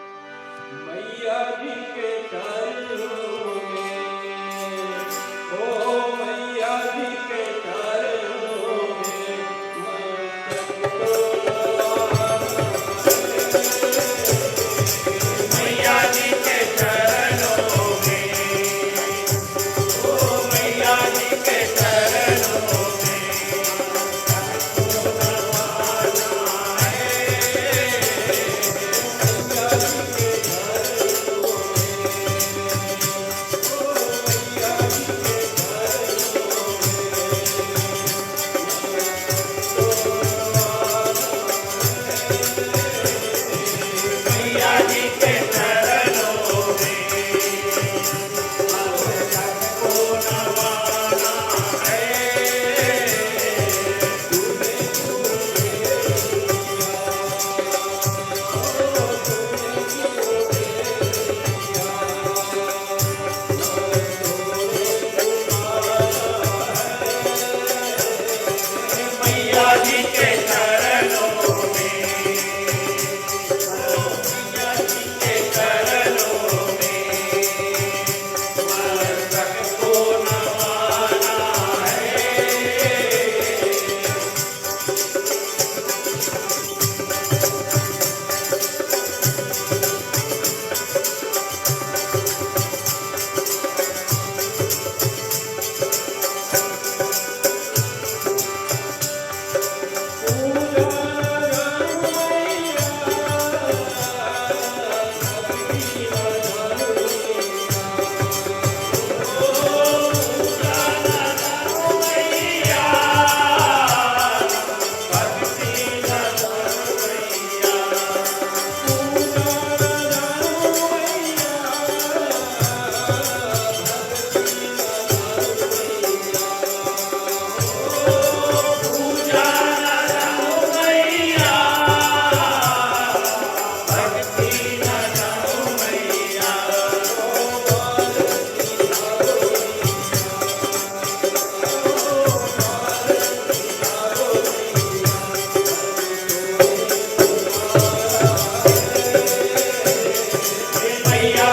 मैया जी के चरणों में, ओ मैया जी के चरणों में मस्तक मैया जी के चरणों में, ओ मैया जी के चरणों में जी के चरणों में, ओ मैया जी के चरणों में मस्तक को नवाना है। मैया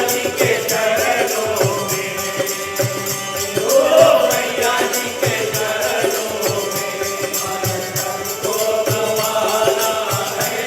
जी के चरणों में, ओ मैया जी के चरणों में तो नवाना है।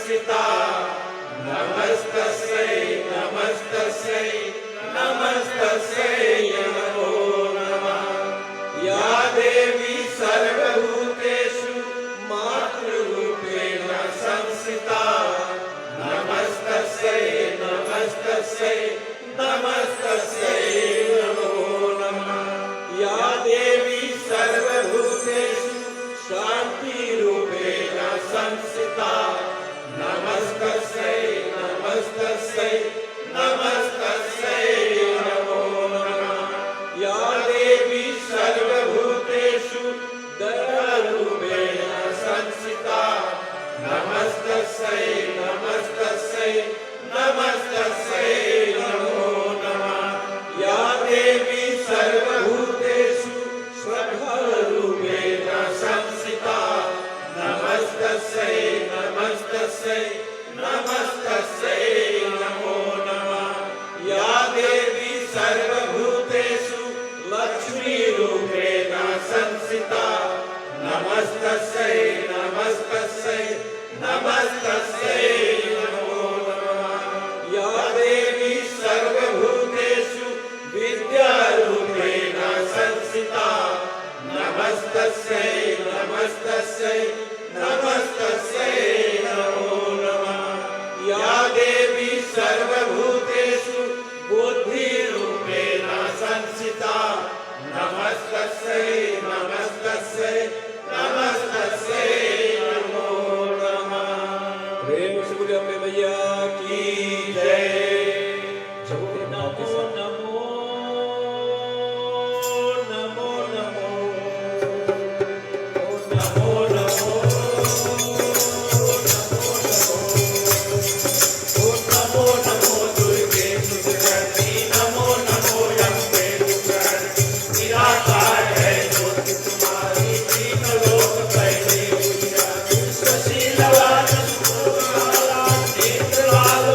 संस्थिता नमस्तस्यै नमस्तस्यै नमस्तस्यै नमो नमः या देवी सर्वभूतेषु मातृरूपेण संस्थिता नमस्तस्यै नमस्तस्यै नमस्तस्यै नमो नमः या देवी सर्वभूतेषु शान्तिरूपेण संस्थिता नमस्तस्यै नमस्तस्यै नमस्तस्यै नमो नमः या देवी सर्वभूतेषु दयारूपेण संस्थिता नमस्तस्यै नमस्तस्यै नमस्तस्यै नमो नमः या देवी सर्वभूतेषु श्रद्धारूपेण संस्थिता नमस्तस्यै नमस्तस्यै नमस्तस्यै नमो नमः या देवी सर्वभूतेषु लक्ष्मीरूपेण संस्थिता नमस्तस्यै नमस्तस्यै नमस्तस्यै नमो नमः या देवी सर्वभूतेषु विद्यारूपेण संस्थिता नमस्तस्यै नमस्तस्यै नमस्तस्यै नमो नमः या देवी सर्वभूतेषु बुद्धिरूपेण संस्थिता नमस्तस्यै नमस्तस्यै नमस्तस्यै नमो नमः प्रेम से बोले अम्बे मैया की जय नमो नमो नमो नमो नमो नमो नमो नमो दुर्गे सुतकर्णी नमो नमो अम्बे दुर्गे निराकार है ज्योति तुम्हारी तीन लोक पहले उजियारी सुशीलवान सुशीला नेत्रलाल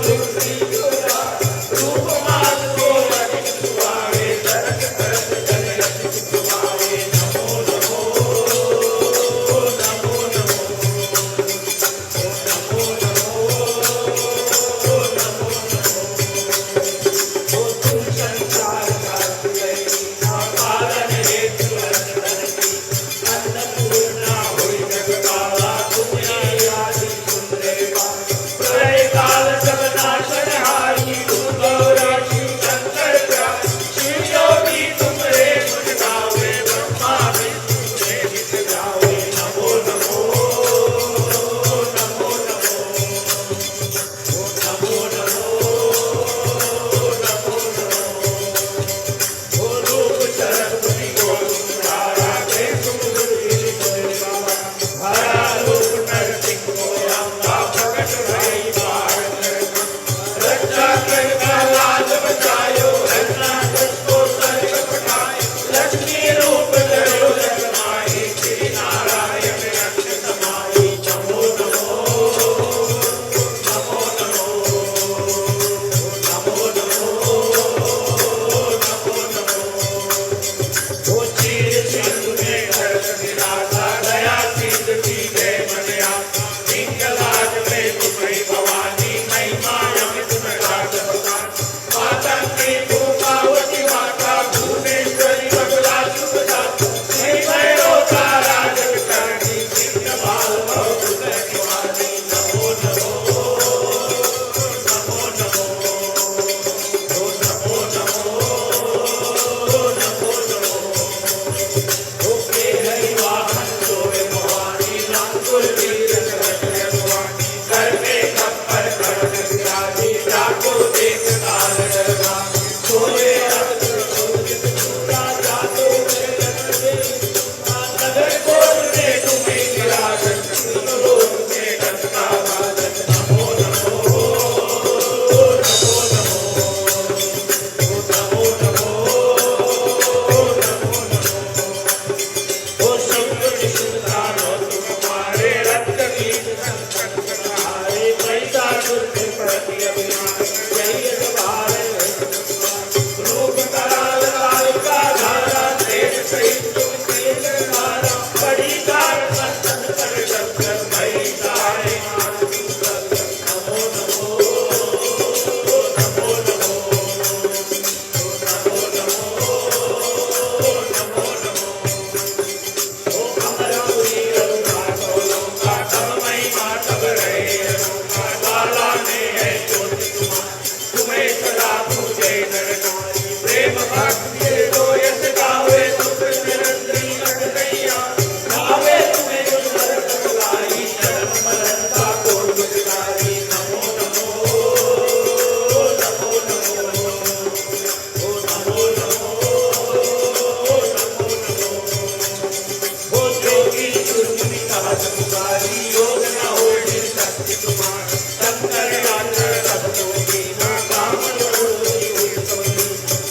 शक्ति तुम्हार शंकर यात्र सब होगी ना काम होगी हुई सोनी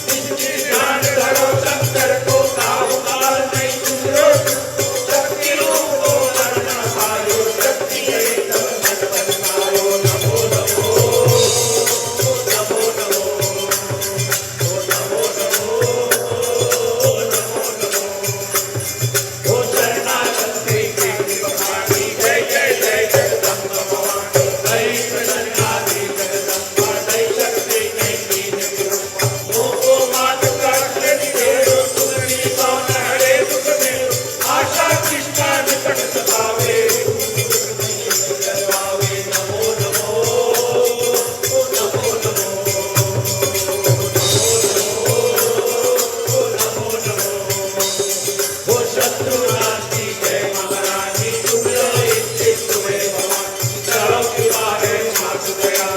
जिसकी ध्यान धरो शंकर को काहू काल नहीं दूरो शक्ति रूप को नर न पायो शक्ति है तब मन बन पायो नमो नमो नमो नमो नमो नमो ओ शरणागति के भवानी जय जय जय जगदम्बा भवानी जय शरणागति जगदम्बा जय शक्ति जय कीन गुरु ओ मात काटले निदेरो सुगनी कौन हरे दुख में आशा कृष्णा निकट सतावे करवावे नमो नमो नमो नमो ओ शत्रु राशि जय महारानी तुम इच्छित तुम्हें भगवान करो कृपा है मात दया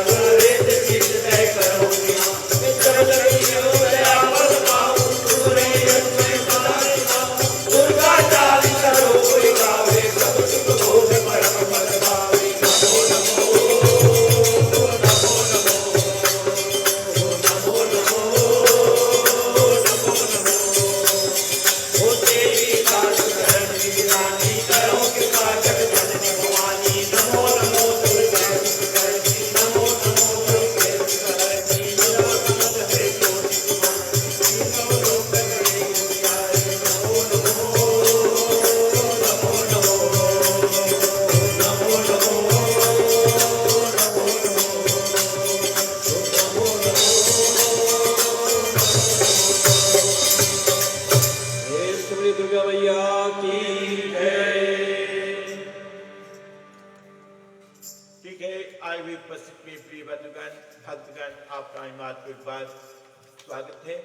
रे चित जय करो मित्र लगियो दया बल पाऊं तुमरे अन्य सदाई पाऊं दुर्गा चाली करो कोई गावे सब सुख भोग परम पद पावे नमो नमो नमो नमो नमो ओ तेरी दास करण विरानी करो कृपा जगत भवानी नमो नमो दुर्गा करनी नमो नमो दुर्गे करनी नमो नमो हरे कोटि कुमार नमो लोक करे उजियारे नमो नमो नमो नमो श्री दुर्गा मैया की जय। ठीक है, आए हुए उपस्थित में प्रिय बंधुगण भक्तगण आपका हिमात को एक बार स्वागत है।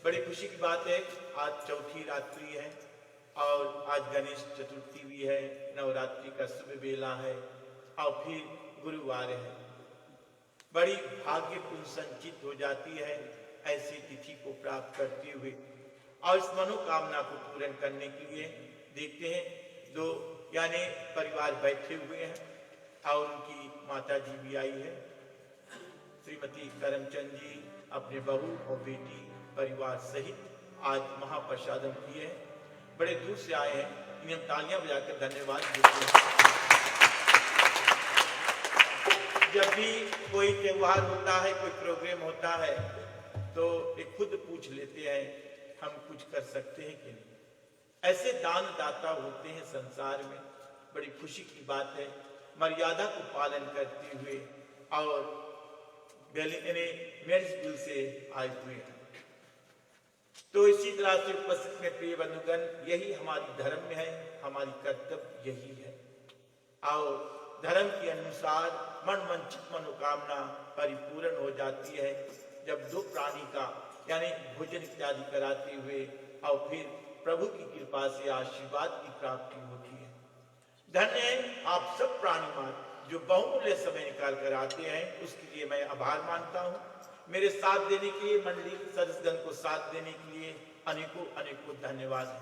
बड़ी खुशी की बात है, आज चौथी रात्रि है और आज गणेश चतुर्थी भी है, नवरात्रि का शुभ बेला है और फिर गुरुवार है। बड़ी भाग्यपूर्ण संचित हो जाती है ऐसी तिथि को प्राप्त करते हुए और इस मनोकामना को पूर्ण करने के लिए देखते हैं दो यानी परिवार बैठे हुए हैं और उनकी माता जी भी आई है। श्रीमती करमचंद जी अपने बहू और बेटी परिवार सहित आज महाप्रसादम किए हैं, बड़े दूर से आए हैं, इन्हें हम तालियां बजाकर धन्यवाद देते हैं। जब भी कोई त्योहार होता है, कोई प्रोग्राम होता है तो ये खुद पूछ लेते हैं हम कुछ कर सकते हैं कि नहीं। ऐसे दान दाता होते हैं संसार में, बड़ी खुशी की बात है। मर्यादा को पालन करते हुए और मेरिसबिल से आए हुए हैं। तो इसी तरह से उपस्थित में प्रिय बंधुगण, यही हमारी धर्म में है, हमारी कर्तव्य यही है और धर्म के अनुसार मन वांछित मनोकामना परिपूर्ण हो जाती है जब दो प्राणी का यानी भोजन इत्यादि कराते हुए और फिर प्रभु की कृपा से आशीर्वाद की प्राप्ति होती है। धन्य है आप सब प्राणी मान जो बहुमूल्य समय निकाल कर आते हैं, उसके लिए मैं आभार मानता हूँ। मेरे साथ देने के लिए मंडली सदस्यगण को साथ देने के लिए अनेकों अनेकों धन्यवाद है।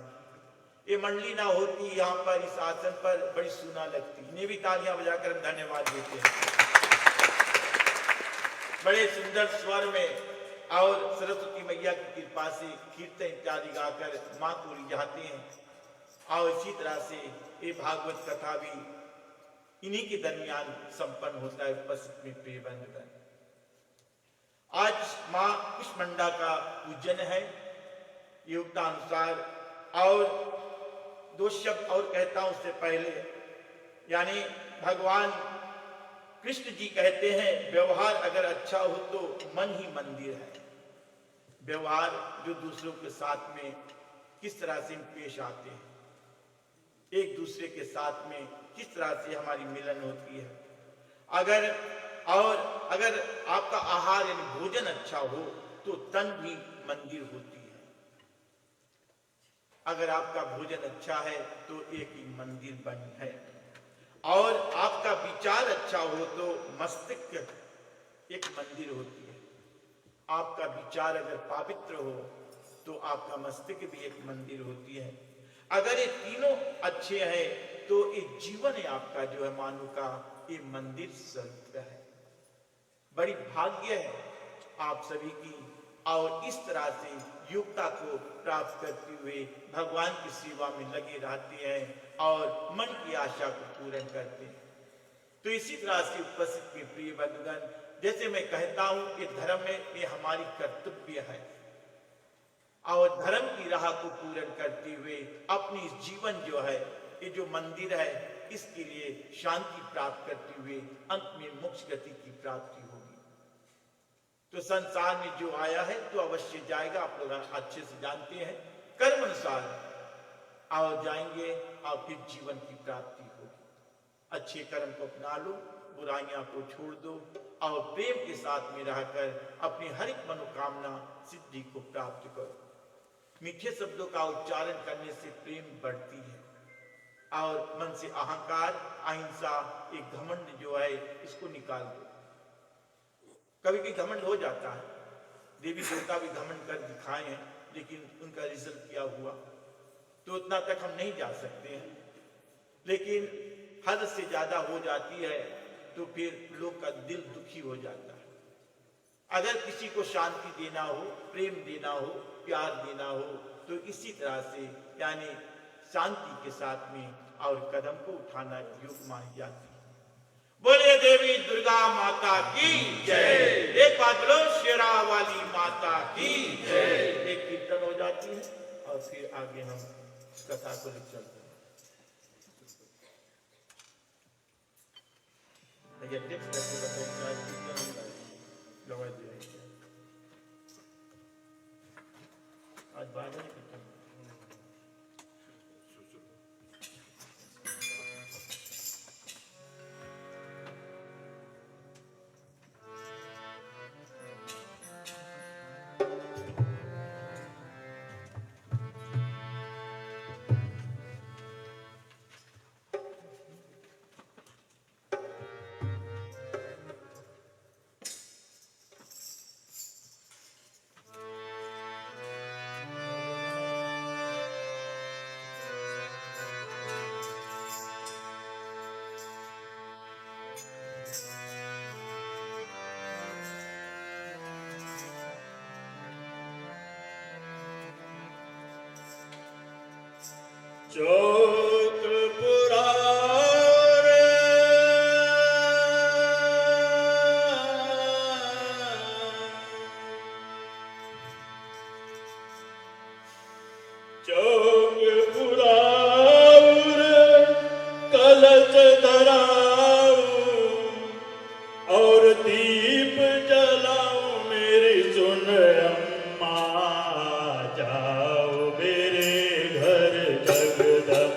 ये मंडली ना होती यहाँ पर इस आसन पर बड़ी सुना लगती, इन्हें भी तालियां बजाकर हम धन्यवाद देते हैं। बड़े सुंदर स्वर में और सरस्वती मैया की कृपा से कीर्तन इत्यादि गाकर मां को रिझाते हैं और इसी तरह से ये भागवत कथा भी इन्हीं के दरमियान संपन्न होता है। उपस्थित में प्रिय बंधुगण, आज मां कुष्मांडा का पूजन है युक्तानुसार और दो शब्द और कहता हूं उससे पहले, यानी भगवान कृष्ण जी कहते हैं व्यवहार अगर अच्छा हो तो मन ही मंदिर है। व्यवहार जो दूसरों के साथ में किस तरह से पेश आते हैं, एक दूसरे के साथ में किस तरह से हमारी मिलन होती है। अगर आपका आहार यानी भोजन अच्छा हो तो तन भी मंदिर होती है। अगर आपका भोजन अच्छा है तो एक ही मंदिर बनी है। और आपका विचार अच्छा हो तो मस्तिष्क एक मंदिर होती है। आपका विचार अगर पवित्र हो तो आपका मस्तिष्क भी एक मंदिर होती है। अगर ये तीनों अच्छे हैं तो ये जीवन है आपका जो है मानव का, ये मंदिर स्वरूप है। बड़ी भाग्य है आप सभी की, और इस तरह से योग्यता को प्राप्त करते हुए भगवान की सेवा में लगे रहते हैं और मन की आशा को पूर्ण करते हैं। तो इसी तरह से उपस्थित के प्रिय बंधुगण, जैसे मैं कहता हूं कि धर्म में ये हमारी कर्तव्य है, और धर्म की राह को पूर्ण करते हुए अपनी जीवन जो है, ये जो मंदिर है, इसके लिए शांति प्राप्त करते हुए अंत में मोक्ष गति की प्राप्ति होगी। तो संसार में जो आया है तो अवश्य जाएगा, आप लोग अच्छे से जानते हैं, कर्म अनुसार और जाएंगे और फिर जीवन की प्राप्ति होगी। अच्छे कर्म को अपना लो, बुराइयां को छोड़ दो और प्रेम के साथ में रहकर अपनी हर एक मनोकामना सिद्धि को प्राप्त करो। मीठे शब्दों का उच्चारण करने से प्रेम बढ़ती है और मन से अहंकार, अहिंसा, एक घमंड जो है इसको निकाल दो। कभी भी घमंड हो जाता है, देवी देवता भी घमंड कर दिखाए हैं, लेकिन उनका रिजल्ट क्या हुआ, तो उतना तक हम नहीं जा सकते हैं। लेकिन हद से ज्यादा हो जाती है तो फिर लोग का दिल दुखी हो जाता है। अगर किसी को शांति देना हो, प्रेम देना हो, प्यार देना हो, तो इसी तरह से यानी शांति के साथ में और कदम को उठाना योग मानी जाती है। बोले देवी दुर्गा माता की जय। एक बात बोलो, शेरा वाली माता की जय। एक कीर्तन हो जाती है और फिर आगे हम कथा को ले चलते हैं। आज बाद में चौक पुरार चौक पुरार कलश धराऊं और दीप जलाऊं मेरी सुन अम्मा, जाओ मेरे घर जगदम्बा।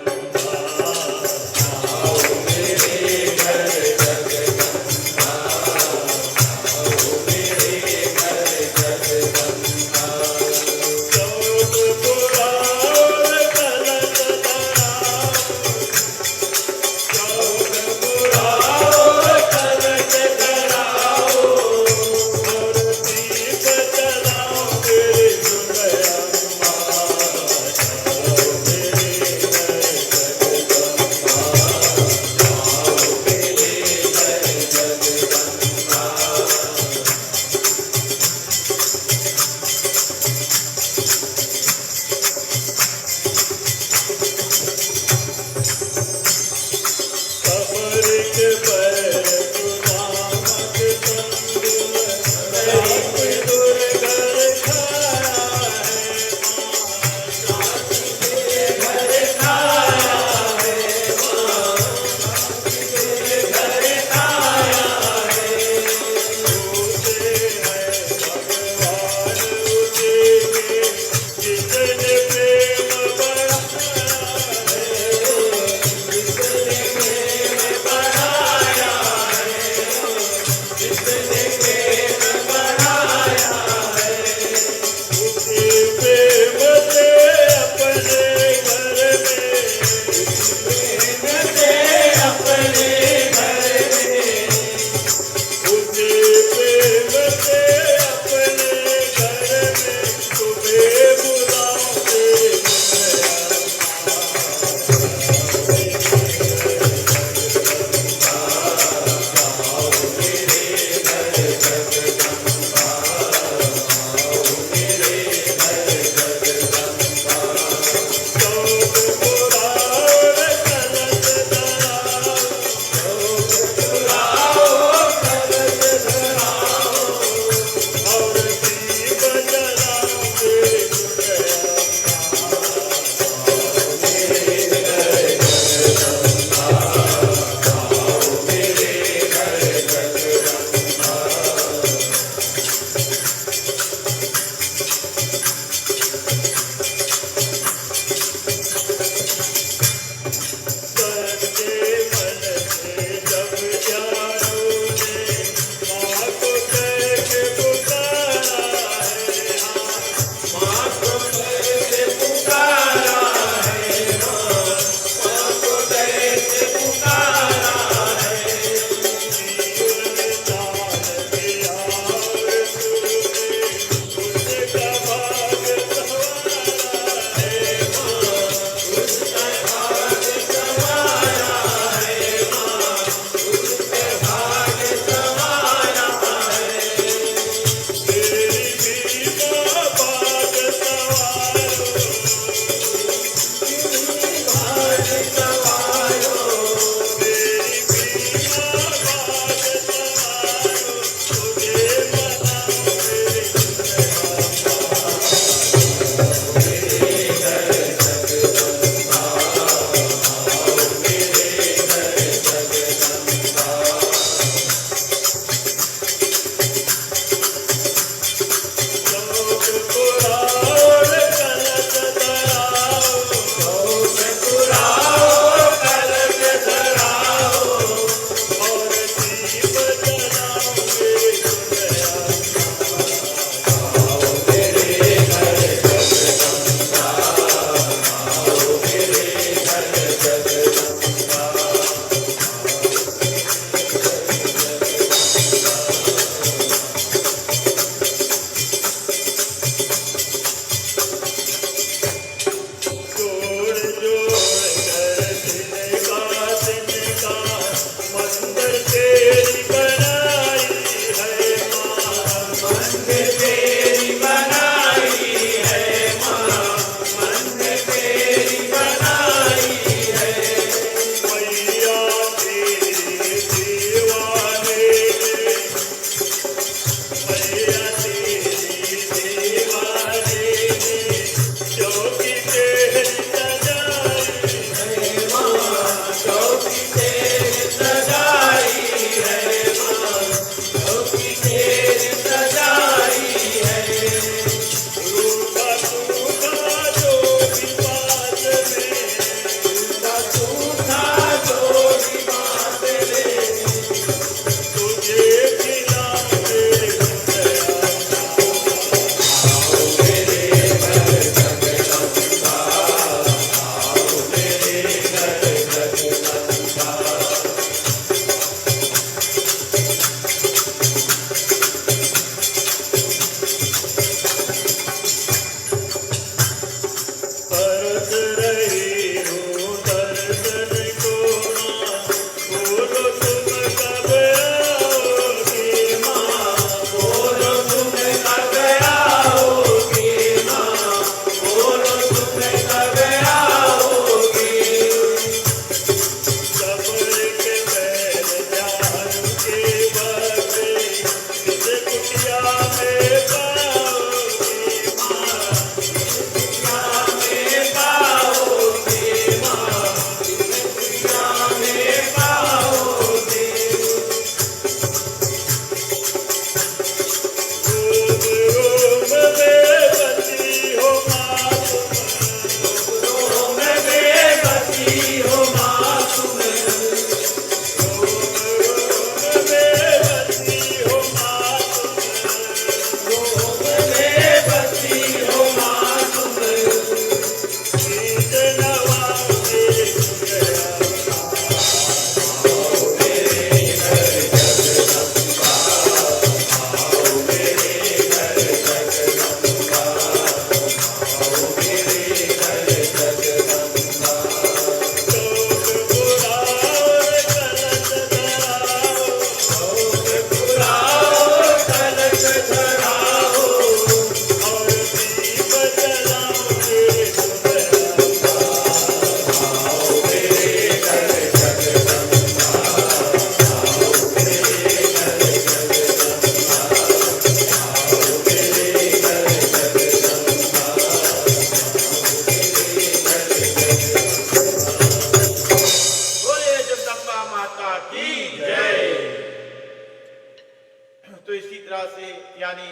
तरह से यानी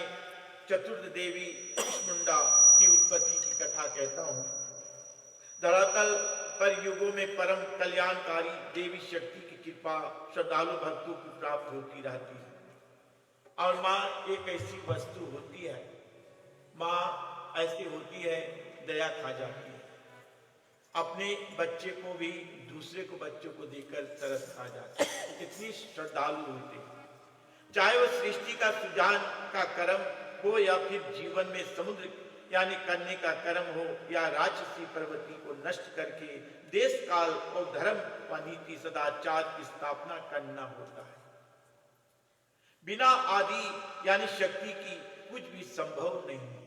चतुर्थ देवी कुष्मुंडा की उत्पत्ति की कथा कहता हूं। धरातल पर युगों में परम कल्याणकारी देवी शक्ति की कृपा श्रद्धालु भक्तों को प्राप्त होती रहती है। और माँ एक ऐसी वस्तु होती है, माँ ऐसी होती है, दया खा जाती है। अपने बच्चे को भी दूसरे को बच्चों को देकर तरस खा जाती है, इतनी श्रद्धालु होती है। चाहे वो सृष्टि का सुजान का कर्म हो या फिर जीवन में समुद्र यानी करने का कर्म हो या राक्षसी प्रवृत्ति को नष्ट करके देश काल और धर्म व नीति सदाचार की स्थापना करना होता है। बिना आदि यानी शक्ति की कुछ भी संभव नहीं है।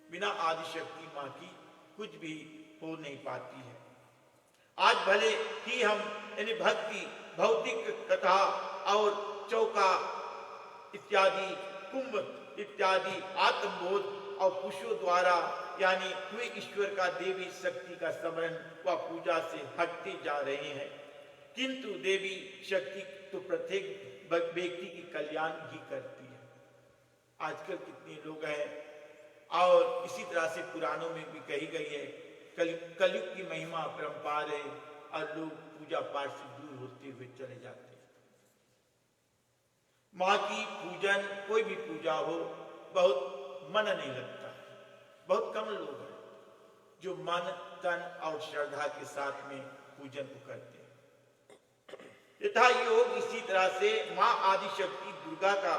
बिना आदि शक्ति माँ की कुछ भी हो नहीं पाती है। आज भले ही हम यानी भक्ति, भौतिक कथा और चौका इत्यादि, कुंभ इत्यादि आत्मबोध और पुरुषों द्वारा यानी हुए ईश्वर का देवी शक्ति का स्मरण व पूजा से हटते जा रहे हैं, किंतु देवी शक्ति तो प्रत्येक व्यक्ति की कल्याण ही करती है। आजकल कितने लोग हैं और इसी तरह से पुराणों में भी कही गई है, कलयुग की महिमा अपरंपार है और लोग पूजा पाठ से दूर होते हुए चले जाते हैं। माँ की पूजन, कोई भी पूजा हो, बहुत मन नहीं लगता है। बहुत कम लोग हैं जो मन, तन और श्रद्धा के साथ में पूजन को करते हैं। यथा योग इसी तरह से माँ आदिशक्ति दुर्गा का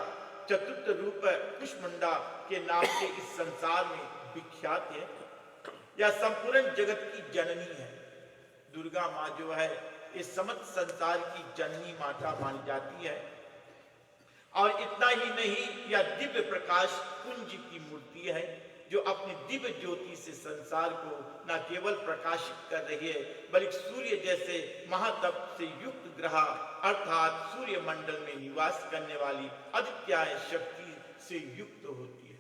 चतुर्थ रूप कुष्मुंडा के नाम से इस संसार में विख्यात है या संपूर्ण जगत की जननी है। दुर्गा माँ जो है इस समस्त संसार की जननी माता मानी जाती है। और इतना ही नहीं, यह दिव्य प्रकाश पुंज की मूर्ति है जो अपनी दिव्य ज्योति से संसार को न केवल प्रकाशित कर रही है बल्कि सूर्य जैसे महातप से युक्त ग्रह अर्थात सूर्य मंडल में निवास करने वाली आदित्य शक्ति से युक्त होती है।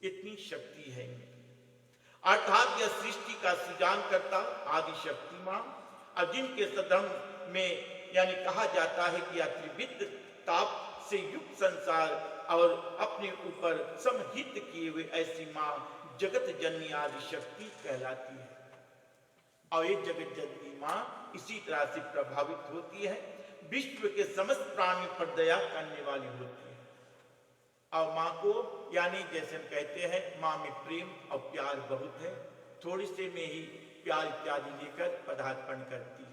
इतनी शक्ति है अर्थात यह सृष्टि का सृजन करता आदि शक्ति मां, और जिनके सदम में यानी कहा जाता है कि यह त्रिविध ताप से युक्त संसार और अपने ऊपर समहित किए हुए ऐसी मां जगत जननी आदि शक्ति कहलाती है। और ये जगत जननी मां इसी तरह से प्रभावित होती है, विश्व के समस्त प्राणियों पर दया करने वाली होती है। और मां को यानी जैसे हम कहते हैं मां में प्रेम और प्यार बहुत है, थोड़ी से में ही प्यार इत्यादि लेकर पदार्पण करती है।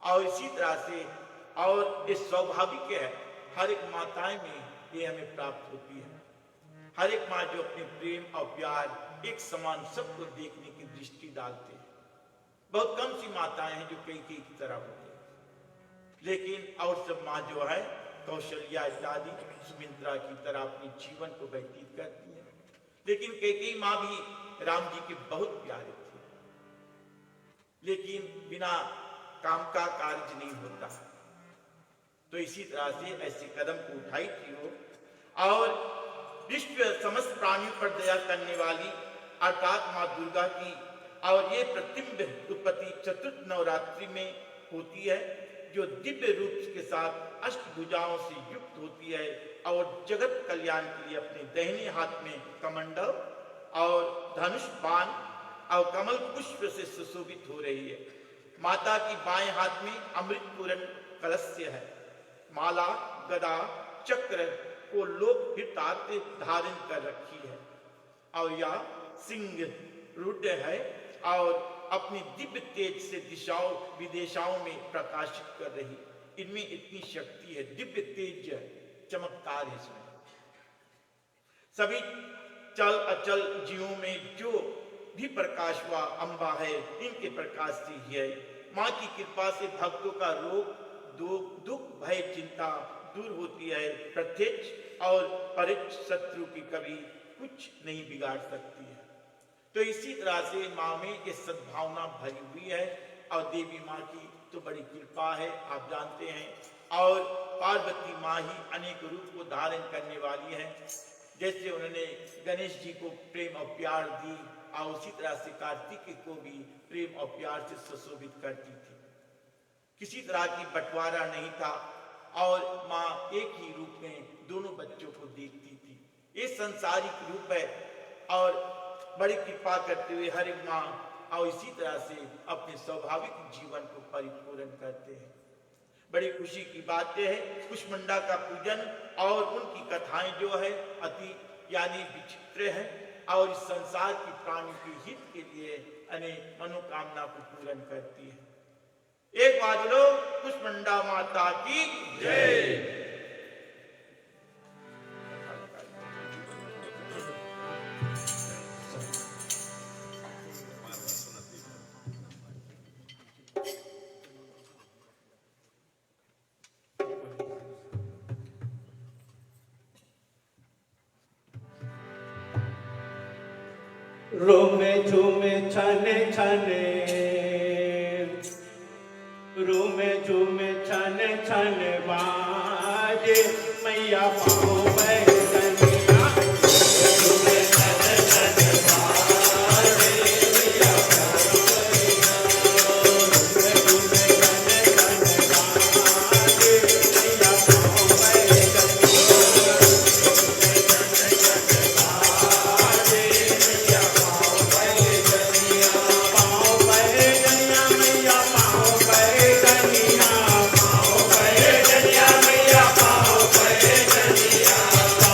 और इसी तरह से और ये स्वाभाविक है, हर एक माताएं में ये हमें प्राप्त होती है। हर एक माँ जो अपने प्रेम और प्यार एक समान सबको देखने की दृष्टि डालते हैं। बहुत कम सी माताएं हैं जो कई की तरह होती है, लेकिन और सब माँ जो है कौशल्या इत्यादि सुमित्रा की तरह अपने जीवन को व्यतीत करती है। लेकिन कई माँ भी राम जी के बहुत प्यारे थे, लेकिन बिना काम का कार्य नहीं होता। तो इसी तरह से ऐसे कदम को उठाई थी वो, और विश्व समस्त प्राणियों पर दया करने वाली अर्थात माँ दुर्गा की। और ये प्रतिबिंब उत्पत्ति चतुर्थ नवरात्रि में होती है, जो दिव्य रूप के साथ अष्टभुजाओं से युक्त होती है और जगत कल्याण के लिए अपने दाहिने हाथ में कमंडल और धनुष बाण और कमल पुष्प से सुशोभित हो रही है। माता की बाएं हाथ में अमृत पूर्ण कलश है। माला, गदा, चक्र को लोक हितार्थ धारण कर रखी है और यह सिंह रुद्र है और अपनी दिव्य तेज से दिशाओं विदेशाओं में प्रकाशित कर रही। इनमें इतनी शक्ति है, दिव्य तेज चमत्कार है इसमें। सभी चल अचल जीवों में जो भी प्रकाश व अम्बा है, इनके प्रकाश से ही है। माँ की कृपा से भक्तों का रोग, दुख, भय, चिंता दूर होती है। प्रत्यक्ष और परोक्ष शत्रु की कभी कुछ नहीं बिगाड़ सकती है। तो इसी तरह से माँ में ये सद्भावना भरी हुई है और देवी माँ की तो बड़ी कृपा है, आप जानते हैं। और पार्वती माँ ही अनेक रूप को धारण करने वाली है। जैसे उन्होंने गणेश जी को प्रेम और प्यार दी और उसी तरह से कार्तिक को भी प्रेम और प्यार से सुशोभित करती थी। किसी तरह की बंटवारा नहीं था और माँ एक ही रूप में दोनों बच्चों को देखती संसारिक रूप है और बड़ी कृपा करते हुए हर एक माँ और इसी तरह से अपने स्वाभाविक जीवन को परिपूर्ण करते हैं। बड़ी खुशी की बातें है, कुष्मांडा का पूजन और उनकी कथाएं जो है अति यानी विचित्र है और इस संसार की प्राणी के हित के लिए अनेक मनोकामना को पूर्ण करती है। एक बार बोलो कुष्मांडा माता की जय। रोमे झूमे छने छने, रोमे झूमे छने छने बाजे मैया पाओ बैठनिया। झूमे छने छने बाजे मैया पाओ बैठनिया। झूमे छने छने बाजे मैया पाओ बैठनिया। मैया पाओ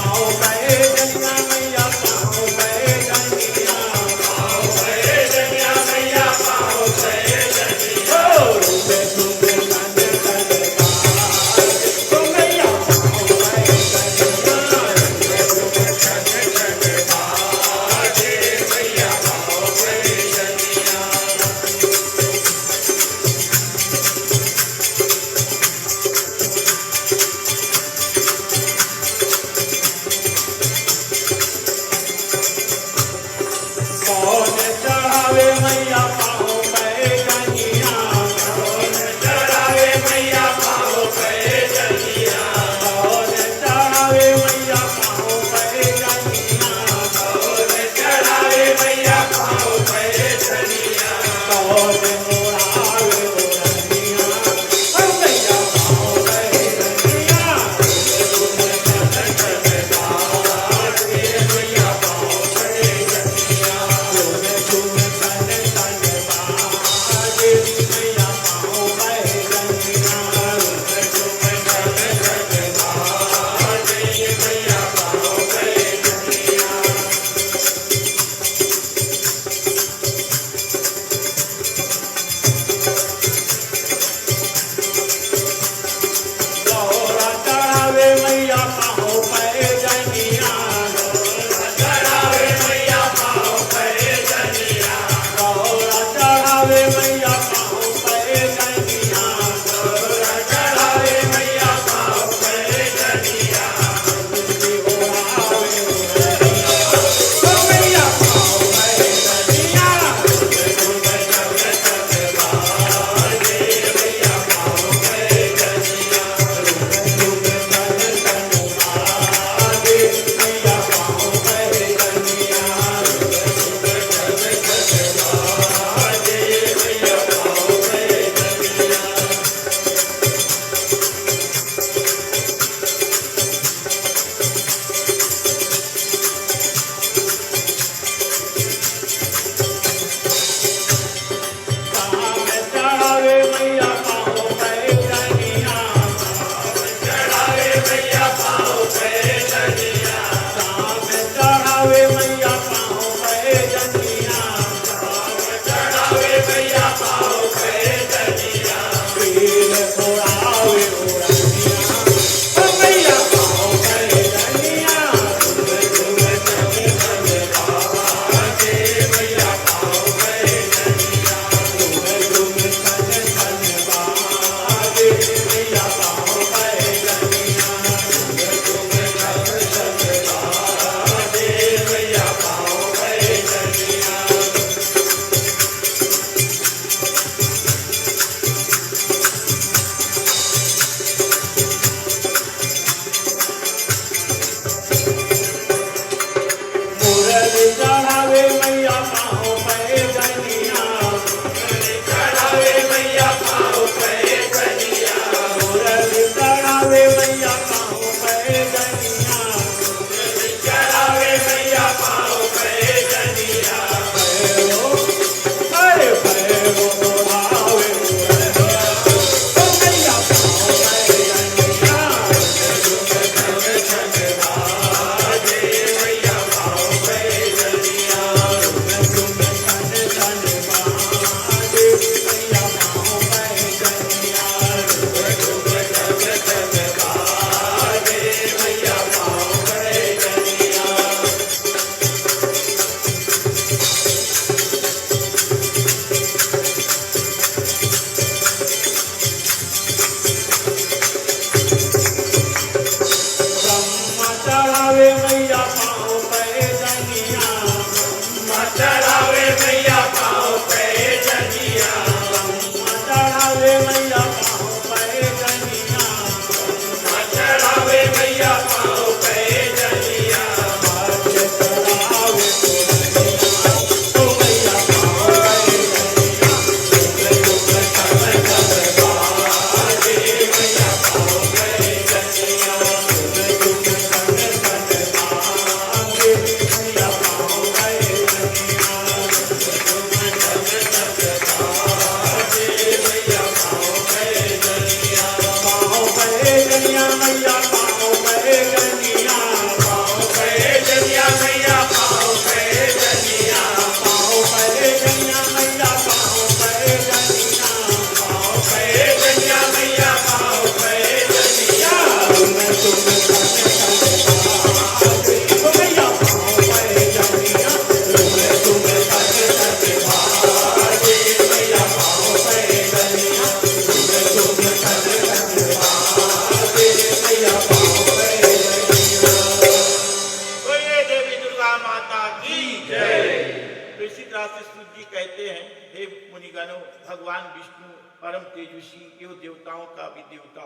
भगवान विष्णु परम तेजस्वी एवं देवताओं का भी देवता,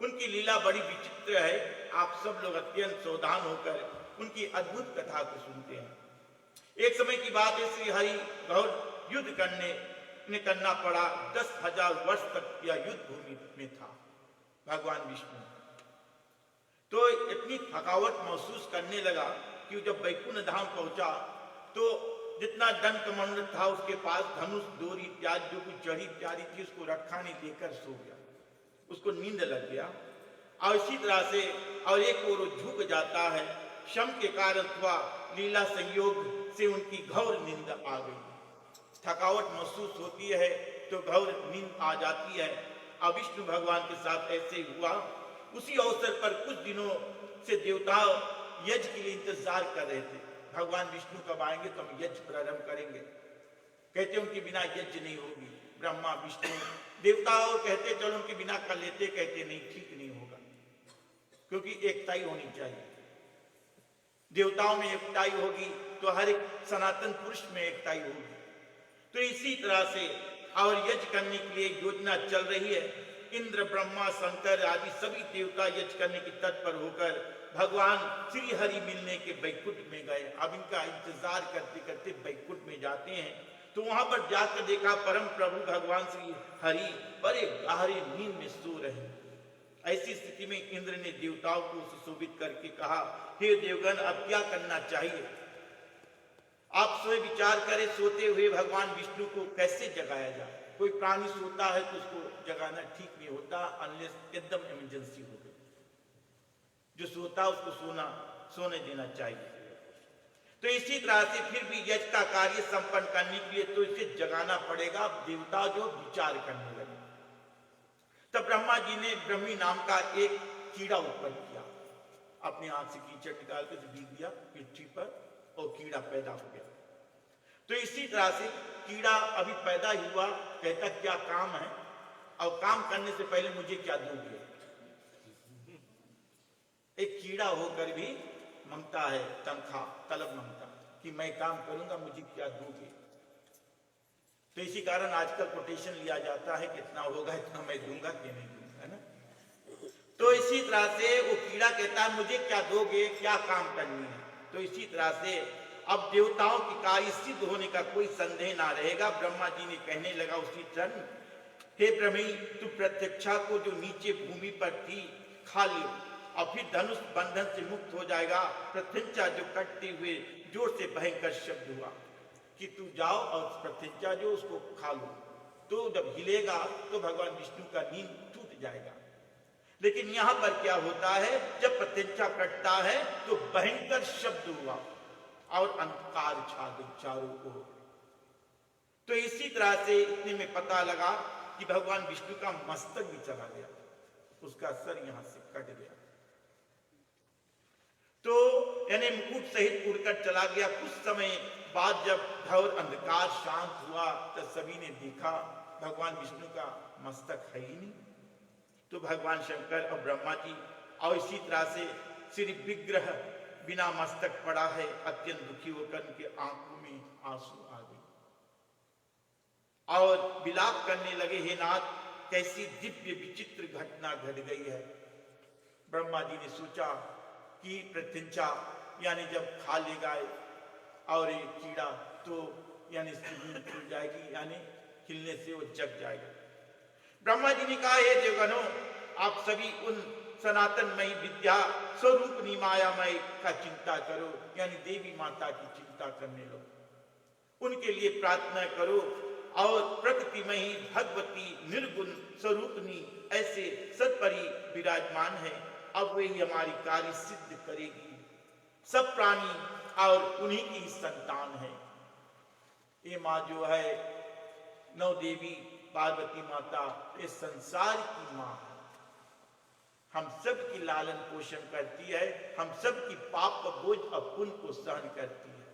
उनकी लीला बड़ी विचित्र है। आप सब लोग अत्यंत सावधान होकर उनकी अद्भुत कथा को सुनते हैं। एक समय की बात है, श्री हरि गौर युद्ध करना पड़ा। 10,000 वर्ष तक यह युद्ध भूमि में था। भगवान विष्णु तो इतनी थकावट महसूस करने लगा कि जब वैकुंठ धाम पहुंचा तो जितना दंड कमंडल था उसके पास, धनुष डोरी इत्यादि जो कुछ जड़ी इत्यादि थी, उसको रखा नहीं, लेकर सो गया। उसको नींद लग गया और इसी तरह से और एक ओर झुक जाता है। शम के कारण अथवा लीला संयोग से उनकी घोर नींद आ गई। थकावट महसूस होती है तो घोर नींद आ जाती है। अब विष्णु भगवान के साथ ऐसे हुआ। उसी अवसर पर कुछ दिनों से देवता यज्ञ के लिए इंतजार कर रहे थे। भगवान विष्णु कब आएंगे तो हम यज्ञ प्रारंभ करेंगे। कहते उनके बिना यज्ञ नहीं होगी। ब्रह्मा विष्णु देवता और कहते चलो उनके बिना कर लेते, कहते नहीं, ठीक नहीं होगा, क्योंकि एकता ही होनी चाहिए। देवताओं में एकता ही होगी तो हर एक सनातन पुरुष में एकता ही होगी। तो इसी तरह से और यज्ञ करने के लिए योजना चल रही है। इंद्र ब्रह्मा शंकर आदि सभी देवता यज्ञ करने की तत्पर होकर भगवान श्री हरि मिलने के वैकुंठ में गए। अब इनका इंतजार करते करते वैकुंठ में जाते हैं तो वहां पर जाकर देखा परम प्रभु भगवान श्री हरि बड़े गहरे नींद में सो रहे। ऐसी स्थिति में इंद्र ने देवताओं को सुशोभित करके कहा, हे देवगण, अब क्या करना चाहिए? आप स्वयं विचार करें, सोते हुए भगवान विष्णु को कैसे जगाया जाए? कोई प्राणी सोता है तो उसको जगाना ठीक नहीं होता, अनलेस एकदम इमरजेंसी हो गई। जो सोता उसको सोने देना चाहिए। तो इसी तरह से फिर भी यज्ञ का कार्य संपन्न करने के लिए तो इसे जगाना पड़ेगा। देवता जो विचार करने लगे, तब ब्रह्मा जी ने ब्रह्मी नाम का एक कीड़ा उत्पन्न किया। अपने हाथ से कीचड़ निकाल कर बीग दिया पृथ्वी पर और कीड़ा पैदा हो गया। तो इसी तरह से कीड़ा अभी पैदा हुआ, कहता क्या काम है और काम करने से पहले मुझे क्या दोगे? एक कीड़ा होकर भी मांगता है तनख्वाह, तलब मांगता कि मैं काम करूंगा, मुझे क्या दोगे? तो इसी कारण आजकल कोटेशन लिया जाता है, कितना होगा इतना मैं दूंगा कि नहीं दूंगा, है ना? तो इसी तरह से वो कीड़ा कहता है मुझे क्या दोगे, क्या काम करनी है? तो इसी तरह से अब देवताओं की कार्य सिद्ध होने का कोई संदेह ना रहेगा। ब्रह्मा जी ने कहने लगा उसी क्षण, हे ब्रह्मी, तू प्रत्यक्षा को जो नीचे भूमि पर थी खा लियो और फिर धनुष बंधन से मुक्त हो जाएगा। प्रत्यक्षा जो कटते हुए जोर से भयंकर शब्द हुआ कि तू जाओ और प्रत्यक्षा जो उसको खा लो। तो जब हिलेगा तो भगवान विष्णु का नींद टूट जाएगा। लेकिन यहां पर क्या होता है, जब प्रत्यक्षा कटता है तो भयंकर शब्द हुआ और अंधकार छा गई चारों ओर। तो इसी तरह से इतने में पता लगा कि भगवान विष्णु का मस्तक भी चला गया, उसका सर यहां से कट गया। तो यानी मुकुट सहित उड़कर चला गया। कुछ समय बाद जब घोर अंधकार शांत हुआ तो सभी ने देखा भगवान विष्णु का मस्तक है ही नहीं। तो भगवान शंकर और ब्रह्मा जी और इसी तरह से श्री विग्रह बिना मस्तक पड़ा है। अत्यंत दुखी होकर उनके आंखों में आंसू आ गए और विलाप करने लगे, हे नाथ, कैसी दिव्य विचित्र घटना घट गई है। ब्रह्मा जी ने सोचा कि प्रत्यंचा यानी जब खा लेगा और एक कीड़ा तो यानी खुल जाएगी, यानी खिलने से वो जग जाएगा। ब्रह्मा जी ने कहा, हे देवगणों, आप सभी उन सनातनमयी विद्या स्वरूपनी मायामय का चिंता करो, यानी देवी माता की चिंता करने लो, उनके लिए प्रार्थना करो और प्रकृतिमयी भगवती निर्गुण स्वरूपनी ऐसे सत्परी विराजमान है। अब वही हमारी कार्य सिद्ध करेगी। सब प्राणी और उन्हीं की संतान है। ये माँ जो है नौ देवी पार्वती माता, ये संसार की माँ है। हम सब की लालन पोषण करती है, हम सब की पाप का बोझ और पुण्य को सहन करती है।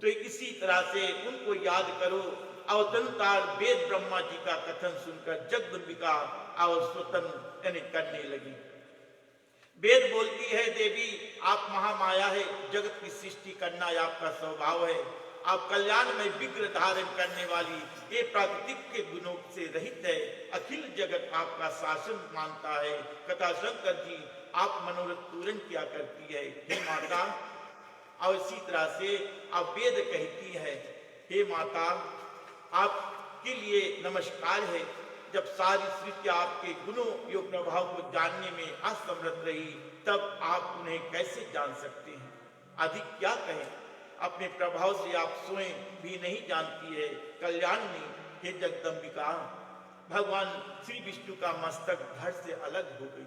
तो इसी तरह से उनको याद करो। अवतंतार वेद ब्रह्मा जी का कथन सुनकर जगदम्बिका और स्वतंत्र यानी करने लगी। वेद बोलती है, देवी आप महामाया है, जगत की सृष्टि करना आपका स्वभाव है। आप कल्याण में विग्रह धारण करने वाली, ये प्राकृतिक के गुणों से रहित है। अखिल जगत आपका शासन मानता है। कथा शंकर जी आप मनोरथ पूर्ण किया करती है हे माता। और इसी तरह से आप वेद कहती है हे माता, आपके लिए नमस्कार है। जब सारी सृष्टि आपके गुणों योग प्रभाव को जानने में असमर्थ रही, तब आप उन्हें कैसे जान सकते हैं? अधिक क्या कहें, अपने प्रभाव से आप स्वयं भी नहीं जानती है। कल्याणी हे जगदम्बिका, भगवान श्री विष्णु का मस्तक धड़ से अलग हो गई।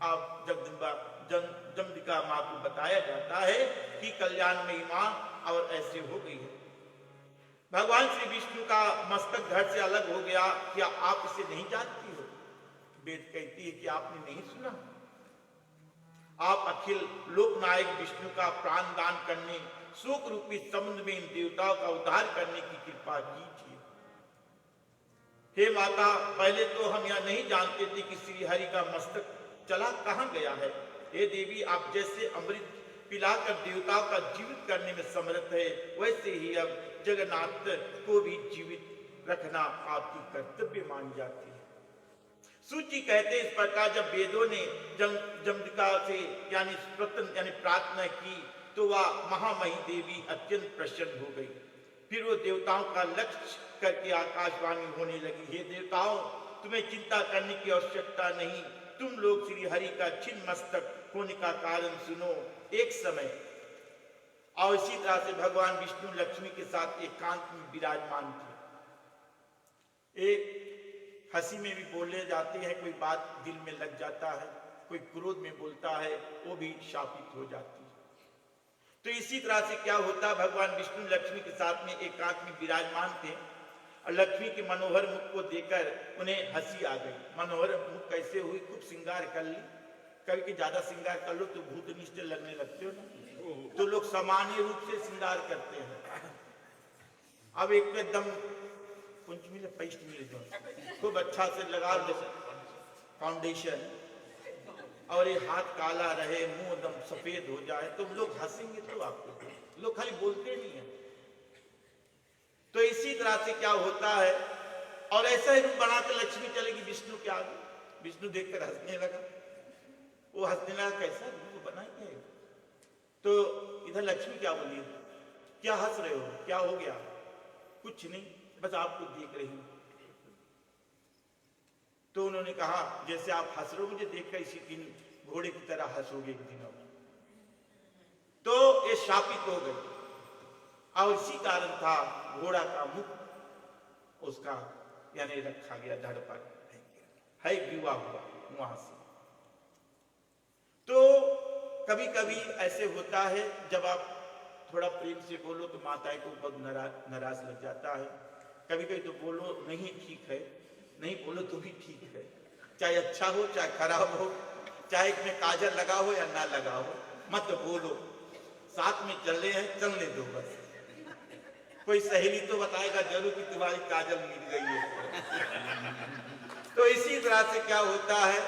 आप जगदम्बिका माँ को बताया जाता है कि कल्याणमयी माँ और ऐसे हो गई है। भगवान श्री विष्णु का मस्तक धड़ से अलग हो गया, क्या आप इसे नहीं जानती हो? वेद कहती है कि आपने नहीं सुना। आप अखिल लोकनायक विष्णु का प्राण दान करने, शोक रूपी समुद्र में इन देवताओं का उद्धार करने की कृपा कीजिए। हे माता, पहले तो हम यह नहीं जानते थे कि श्री हरि का मस्तक चला कहां गया है। हे देवी, आप जैसे अमृत पिलाकर देवताओं का जीवित करने में समर्थ है, वैसे ही अब जगन्नाथ को भी जीवित रखना आपकी कर्तव्य मानी जाती है। सूची कहते इस प्रकार जब वेदों ने जगदम्बिका से यानी प्रार्थना की, तो वह महामही देवी अत्यंत प्रसन्न हो गई। फिर वो देवताओं का लक्ष्य करके आकाशवाणी होने लगी, हे देवताओं, तुम्हें चिंता करने की आवश्यकता नहीं। तुम लोग श्री हरि का छिन्न मस्तक होने का कारण सुनो। एक समय और इसी तरह से भगवान विष्णु लक्ष्मी के साथ एकांत में विराजमान थे। एक हंसी में भी बोले जाते हैं, कोई बात दिल में लग जाता है, कोई क्रोध में बोलता है, वो भी शापित हो जाती है। तो इसी तरह से क्या होता, भगवान विष्णु लक्ष्मी के साथ में एकांत में विराजमान थे और लक्ष्मी के मनोहर मुख को देखकर उन्हें हंसी आ गई। मनोहर मुख कैसे हुई? खूब श्रृंगार कर ली। कभी कि ज्यादा श्रृंगार कर लो तो भूतनिष्ठ लगने लगते हो ना, तो लोग सामान्य रूप से श्रृंगार करते हैं। अब एक एकदम कुछ मिले पेस्ट मिले जो खूब अच्छा से लगा दे फाउंडेशन, और ये हाथ काला रहे, मुंह एकदम सफेद हो जाए, तो लोग हंसेंगे। तो आपको लोग खाली बोलते नहीं है। तो इसी तरह से क्या होता है, और ऐसा ही रूप बनाकर लक्ष्मी चलेगी विष्णु के आगे। विष्णु देखकर हंसने लगा, वो हंसने लगा, कैसा रूप बनाएंगे। तो इधर लक्ष्मी क्या बोली, क्या हंस रहे हो, क्या हो गया? कुछ नहीं, बस आपको देख रही हूं। तो उन्होंने कहा, जैसे आप हंस रहे हो मुझे देखकर, इसी दिन घोड़े की तरह हंसोगे एक दिन। तो ये शापित हो गई, और इसी कारण था घोड़ा का मुख उसका यानी रखा गया धड़ पर, है विवाह हुआ वहां से। तो कभी कभी ऐसे होता है, जब आप थोड़ा प्रेम से बोलो तो माताएं को बहुत नाराज लग जाता है। कभी कभी तो बोलो नहीं ठीक है, नहीं बोलो तो भी ठीक है, चाहे अच्छा हो चाहे खराब हो, चाहे इसमें काजल लगा हो या ना लगा हो, मत बोलो, साथ में चल रहे हैं चलने दो बस। कोई सहेली तो बताएगा जरूर कि तुम्हारी काजल मिल गई है। तो इसी तरह से क्या होता है,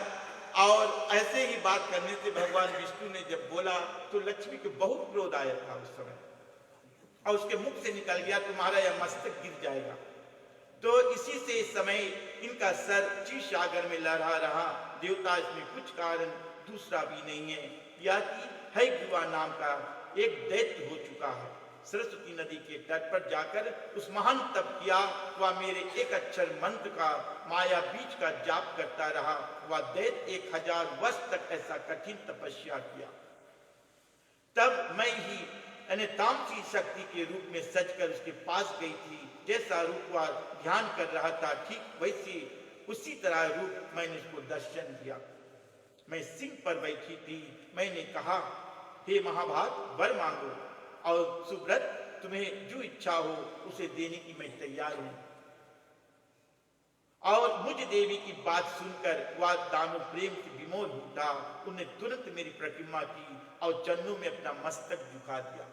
और ऐसे ही बात करने से भगवान विष्णु ने जब बोला तो लक्ष्मी को बहुत क्रोध आया था उस समय, और उसके मुख से निकल गया, तुम्हारा यह मस्तक गिर जाएगा। तो इसी से इस समय इनका सर क्षीर सागर में लहरा रहा। देवता इसमें कुछ कारण दूसरा भी नहीं है, या कि हयग्रीवा नाम का एक दैत्य हो चुका है। सरस्वती नदी के तट पर जाकर उस महान तप किया, वह मेरे एक अक्षर मंत्र का माया बीज का जाप करता रहा। वह दैत्य 1000 वर्ष तक ऐसा कठिन तपस्या किया। तब मैं ही यानी तामसी शक्ति के रूप में सजकर उसके पास गई थी। जैसा रूप वह ध्यान कर रहा था, ठीक वैसे उसी तरह रूप मैंने उसको दर्शन दिया। मैं सिंह पर बैठी थी। मैंने कहा, हे महाभाग, वर मांगो, और सुब्रत, तुम्हें जो इच्छा हो उसे देने की मैं तैयार हूं। और मुझ देवी की बात सुनकर वह दानव प्रेम से विमोह उठा। उन्हें तुरंत मेरी प्रतिमा की और चरणों में अपना मस्तक झुका दिया।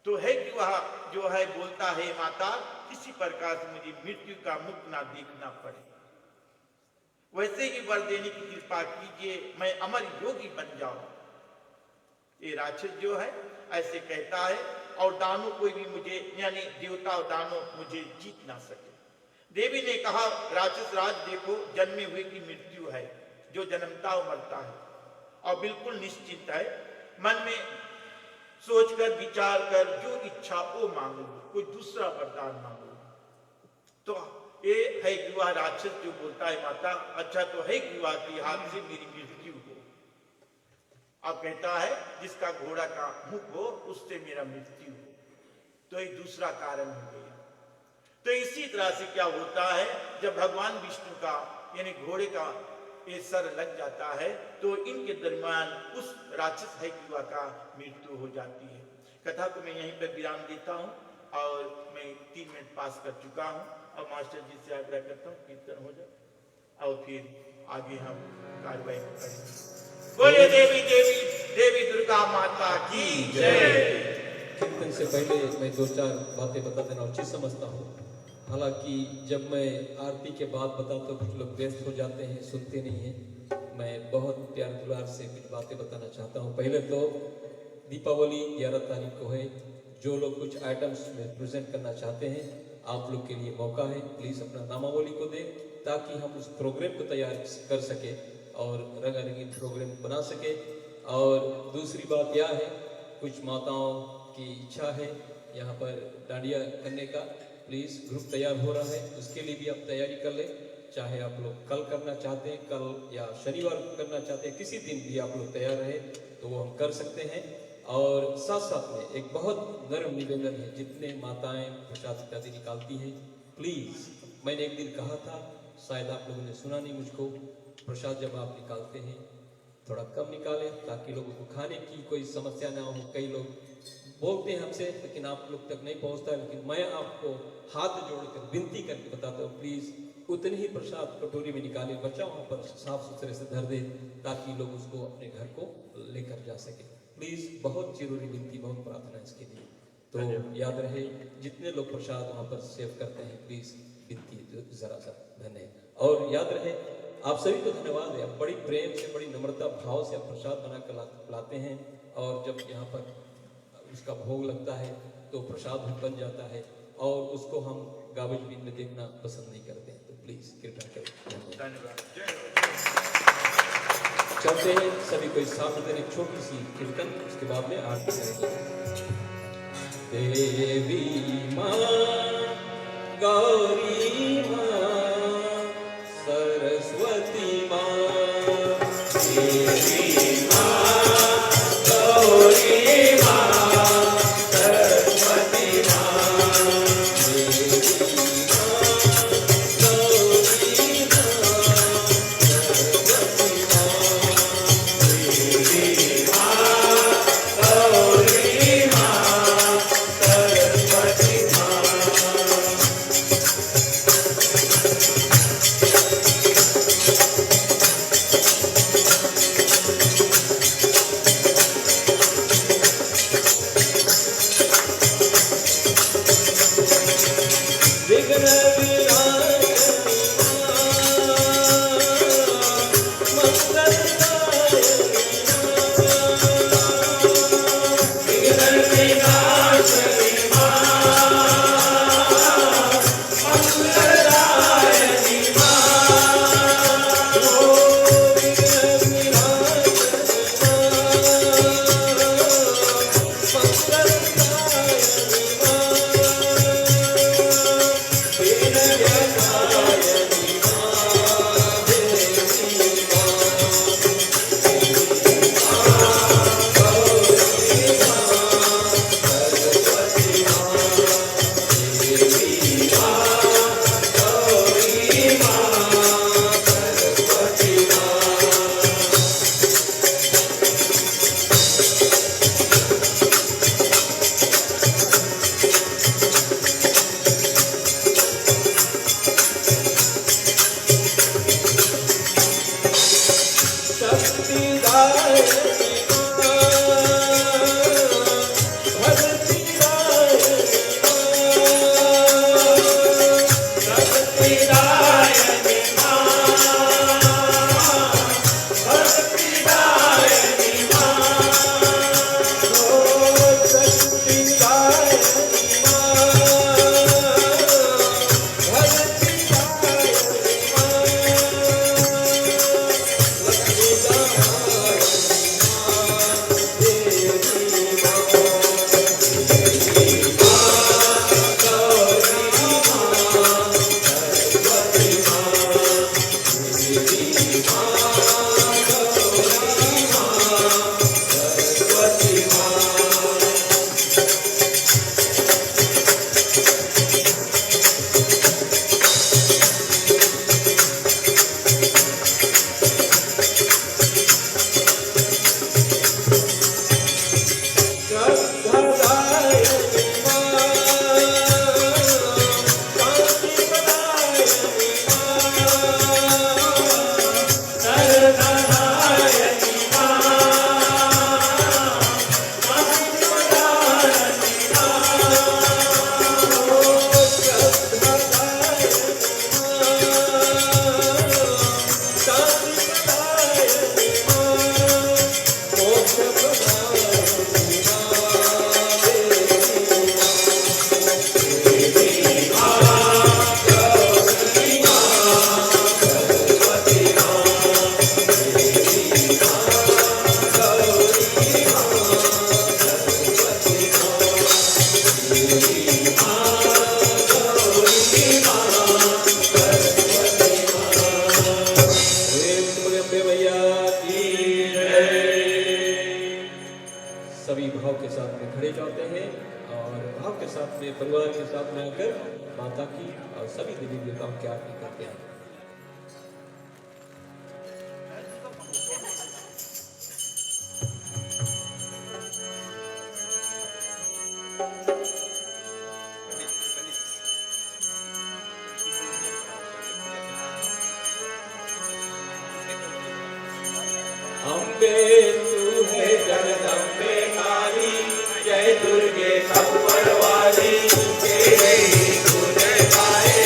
तो है कि वह जो है बोलता है, माता, किसी प्रकार से मुझे मृत्यु का मुख ना देखना पड़े, वैसे ही वर देने की कृपा कीजिए, मैं अमर योगी बन जाऊं। ये राक्षस जो है ऐसे कहता है, और दानव कोई भी मुझे, यानी देवता और दानव मुझे जीत ना सके। देवी ने कहा, राक्षस राज देखो, जन्मे हुए की मृत्यु है, जो जन्मता और मरता है और बिल्कुल निश्चिंत है। मन में सोचकर विचार कर जो इच्छा वो मांगो, कोई दूसरा वरदान मांगो। तो ये है युवा राक्षस जो बोलता है, माता अच्छा तो है युवा के हाथ से मेरी मृत्यु हो। अब कहता है जिसका घोड़ा का मुख हो उससे मेरा मृत्यु हो, तो एक दूसरा कारण हो गया। तो इसी तरह से क्या होता है, जब भगवान विष्णु का यानी घोड़े का ये सर लग जाता है तो इनके दरमियान उस राक्षस है युवा का मृत्यु हो जाती है। कथा को मैं यहीं पर विराम देता हूँ और मैं 3 मिनट पास कर चुका हूँ और मास्टर जी से आग्रह करता हूँ कीर्तन हो जाए और फिर आगे हम कार्रवाई करेंगे। बोले देवी देवी देवी दुर्गा माता की जय। कीर्तन से पहले मैं 2-4 बातें बता देना उचित समझता हूँ। हालांकि जब मैं आरती के बाद बताता हूँ कुछ लोग व्यस्त हो जाते हैं, सुनते नहीं हैं। मैं बहुत प्यार दुलार से कुछ बातें बताना चाहता हूँ। पहले तो दीपावली 11 तारीख को है। जो लोग कुछ आइटम्स में प्रेजेंट करना चाहते हैं, आप लोग के लिए मौका है। प्लीज़ अपना नामावली को दें ताकि हम उस प्रोग्राम को तैयार कर सके और रंगारंगीन प्रोग्राम बना सके। और दूसरी बात यह है, कुछ माताओं की इच्छा है यहाँ पर डांडिया करने का। प्लीज़ ग्रुप तैयार हो रहा है, उसके लिए भी आप तैयारी कर लें। चाहे आप लोग कल करना चाहते हैं, कल या शनिवार को करना चाहते हैं, किसी दिन भी आप लोग तैयार रहे तो वो हम कर सकते हैं। और साथ साथ में एक बहुत नर्म निवेदन है, जितने माताएं प्रसाद इत्यादि निकालती हैं, प्लीज़, मैंने एक दिन कहा था, शायद आप लोगों ने सुना नहीं मुझको, प्रसाद जब आप निकालते हैं थोड़ा कम निकालें ताकि लोगों को खाने की कोई समस्या ना हो। कई लोग बोलते हैं हमसे लेकिन आप लोग तक नहीं पहुंचता। लेकिन मैं आपको हाथ जोड़कर विनती करके बताता हूँ, प्लीज़ उतनी ही प्रसाद कटोरी में निकालें, बच्चा वहाँ पर साफ सुथरे से धर दे ताकि लोग उसको अपने घर को लेकर जा सके। प्लीज़, बहुत जरूरी विनती, बहुत प्रार्थना इसके लिए। तो याद रहे, जितने लोग प्रसाद वहाँ पर सेव करते हैं, प्लीज़ विनती जरा सा धन्यवाद। और याद रहे, आप सभी को धन्यवाद है, आप बड़ी प्रेम से, बड़ी नम्रता भाव से आप प्रसाद बनाकर लाते हैं। और जब यहाँ पर उसका भोग लगता है तो प्रसाद भी बन जाता है और उसको हम गार्बेज बिन में देखना पसंद नहीं करते हैं। तो प्लीज़ कृपया करें। धन्यवाद। चलते हैं सभी को साथ में एक छोटी सी कीर्तन, उसके बाद में आरती करेंगे। देवी माँ, गौरी माँ, सरस्वती माँ, देवी माँ, गौरी माँ, सरस्वती माँ, देवी माँ, गौरी माँ, सरस्वती माँ, देवी माँ, गौरी माँ, सरस्वती माँ। के साथ में खड़े जाते हैं और भाव के साथ में परिवार के साथ में आकर माता की और सभी देवी देवताओं की आरती करते हैं। अम्बे तू है जगदम्बे काली, जय दुर्गे संबर वाली, तेरे ही गुण गाए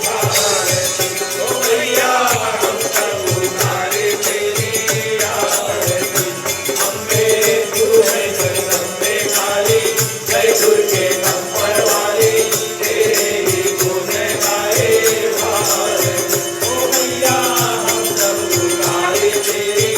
भारती। ओ मैया हम सब उतारे तेरी आरती। अम्बे तू है जगदम्बे काली, जय दुर्गे संबर वाली, तेरे ही गुण गाए भारती। ओ मैया हम सब उतारे तेरी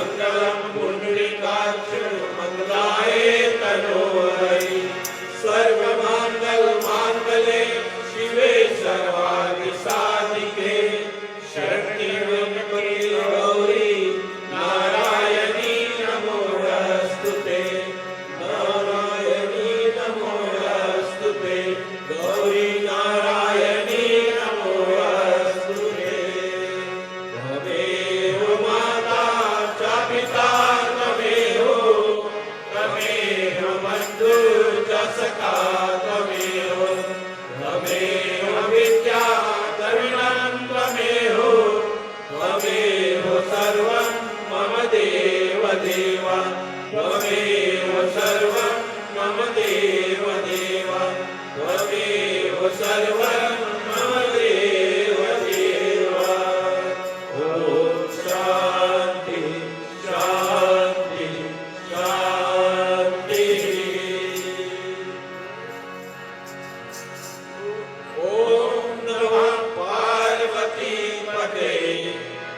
मंगलम पुंडरीकाक्ष मंगलाय तनोहरि सर्वमंगल मांगल्ये शिवे सर्वार्थ साधिके शरण्ये गौरी नारायणी नमोस्तुते नारायणी नमोस्तुते गौरी नारायणी नमोस्तुते त्वमेव माता च पिता त्वमेव बन्धु च सखा त्वमेव विद्या द्रविणं त्वमेव सर्वं मम देव देव त्वमेव सर्वं मम देव देव त्वमेव सर्वं मम देव देव ॐ शान्ति शान्ति शान्ति ॐ नमः पार्वती पते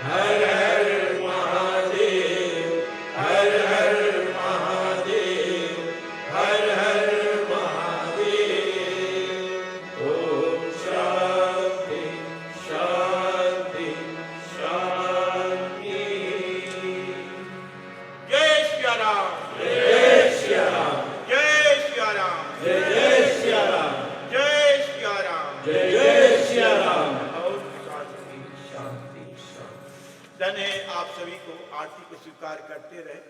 हर हर महादेव हर हर महादेव हर हर महादेव ॐ शान्ति शान्ति शान्ति जय श्री राम जय श्री राम जय श्री राम जय श्री राम जय श्री राम जय श्री राम और शांति शांति शांति। धन है आप सभी को आरती को स्वीकार करते रहे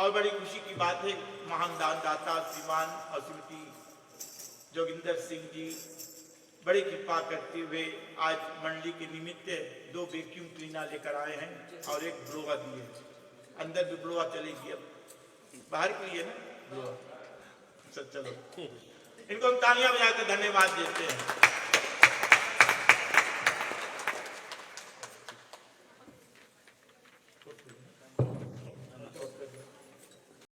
और बड़ी खुशी की बात है महान दानदाता श्रीमान और श्रीमती जोगिंदर सिंह जी बड़ी कृपा करते हुए आज मंडली के निमित्त 2 वैक्यूम क्लीनर लेकर आए हैं और एक ब्लोअर दिए। अंदर भी ब्लोअर चलेगी, अब बाहर के लिए ना ब्लोअर। चलो इनको हम तालियां बजाकर धन्यवाद देते हैं।